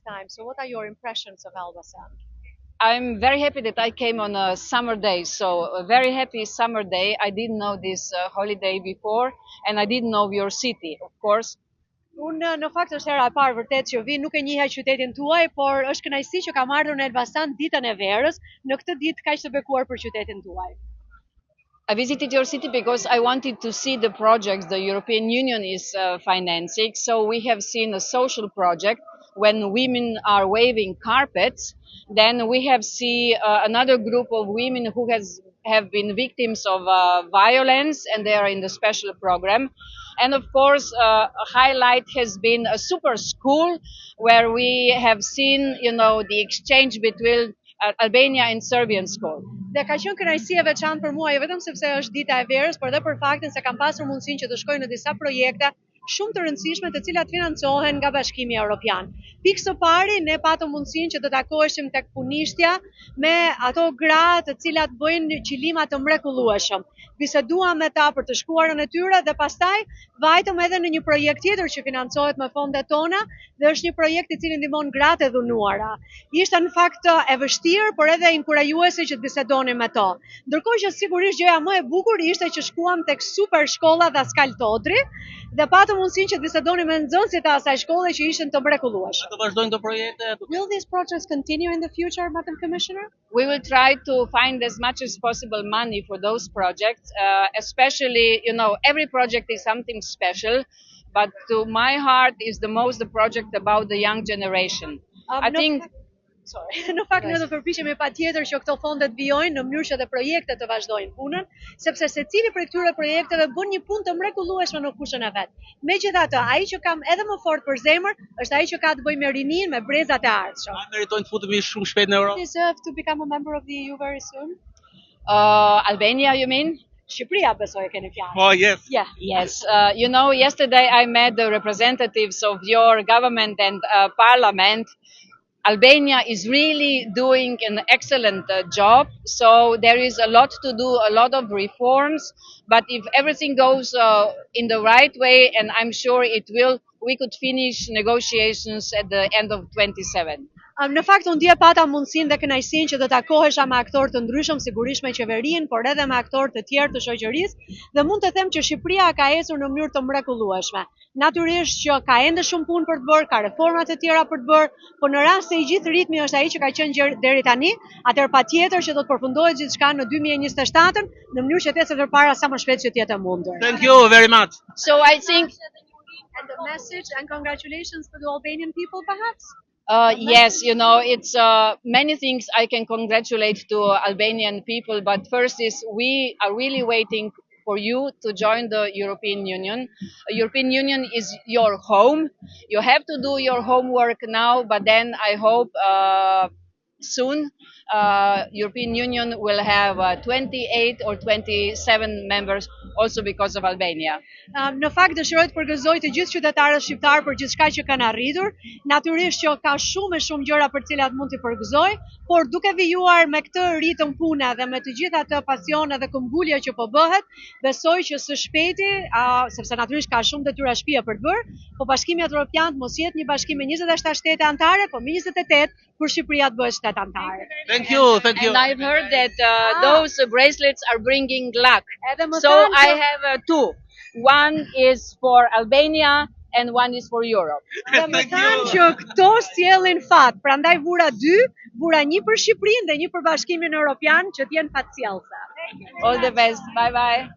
first time. So what are your impressions of Elbasan? I'm very happy that I came on a summer day, so a very happy summer day. I didn't know this holiday before, and I didn't know your city, of course. Unë në fakt është hera e parë vërtet që vi, nuk e njihja qytetin tuaj, por është kënaqësi që kam ardhur në Elbasan ditën e verës, në këtë ditë kaq të bekuar për qytetin tuaj. I visited your city because I wanted to see the projects the European Union is financing. So we have seen a social project when women are waving carpets. Then we have seen another group of women who have been victims of violence, and they are in the special program. And of course, a highlight has been a super school where we have seen, the exchange between Albania and Serbian school. Dhe ka qenë kënaqësi e veçantë për mua, jo vetëm sepse është dita e verës, por edhe për faktin se kam pasur mundësinë që të shkoj në disa projekte shumë të rëndësishme të cilat financohen nga Bashkimi Evropian. Pikë së pari, ne patëm mundësinë që të takoheshim tek punishtja me ato gra të cilat bëjnë qilima të mrekullueshëm. Biseduam me ta për të shkuarën e tyre dhe pastaj vajtëm edhe në një projekt tjetër që financohet me fondet tona dhe është një projekt i cili ndihmon gratë e dhunuara. Ishte në fakt e vështirë, por edhe inkurajuese që të bisedonim me to. Ndërkohë që sigurisht gjëja më e bukur ishte që shkuam tek super shkolla Daskal Todri dhe patëm mundësinë që të bisedonim me nxënësit e asaj shkolle që ishin të mrekullueshëm. Të vazhdojnë këto projekte? Will these projects continue in the future, Madam Commissioner? We will try to find as much as possible money for those projects, especially, every project is something special, but to my heart is the project about the young generation. Në fakt ne do përpiqemi patjetër që këto fondet vijojnë në mënyrë që dhe projektet të vazhdojnë punën, sepse secili prej këtyre projekteve bën një punë të mrekullueshme në fushën e vet. Megjithatë, ai që kam edhe më fort për zemër është ai që ka të bëjë me rinin, me brezat e ardhshëm. Meritojnë të futemi shumë shpejt në Europë. Deserve to become a member of the EU very soon? Albania, you mean? Shqipëria besoj e keni fjalën. Oh, yes. Yeah. Yes. Yesterday I met the representatives of your government and parliament. Albania is really doing an excellent job, so there is a lot to do, a lot of reforms, but if everything goes in the right way, and I'm sure it will, we could finish negotiations at the end of 27. Në fakt, unë dje pata mundësinë dhe kënaqësinë që të takohesha me aktorë të ndryshëm, sigurisht me qeverinë, por edhe me aktorë të tjerë të shoqërisë, dhe mund të them që Shqipëria ka ecur në mënyrë të mrekullueshme. Natyrisht që ka ende shumë punë për të bërë, ka reforma të tjera për të bërë, por në rast se i gjithë ritmi është ai që ka qenë deri tani, atëherë patjetër që do të përfundohet gjithçka në 2027 në mënyrë që të ecë përpara sa më shpejt që të jetë e mundur. Thank you very much. So I think And a message and congratulations for the Albanian people, perhaps? Yes, it's many things I can congratulate to Albanian people, but first is we are really waiting for you to join the European Union. The European Union is your home. You have to do your homework now, but then I hope soon European Union will have 28 or 27 members also because of Albania. Në fakt dëshiroj të përgëzoj të gjithë qytetarët shqiptar për gjithçka që kanë arritur. Natyrisht që ka shumë e shumë gjëra për të cilat mund t'i përgëzoj, por duke vijuar me këtë ritëm pune dhe me të gjitha ato pasione dhe këmbgulje që po bëhet, besoj që së shpejti, sepse natyrisht ka shumë detyra shtëpie për të bërë, po Bashkimi Evropian mos jetë një bashkim me 27 shtete anëtare, por me 28 kur Shqipëria të bëhet shtet anëtare. Thank you. And I've heard that those bracelets are bringing luck. So I have two. One is for Albania and one is for Europe. Dhe më thanë që këto sjellin fat, prandaj vura dy, vura një për Shqipërinë dhe një për Bashkimin Evropian që t'jenë fatësjellse. All the best. Bye bye.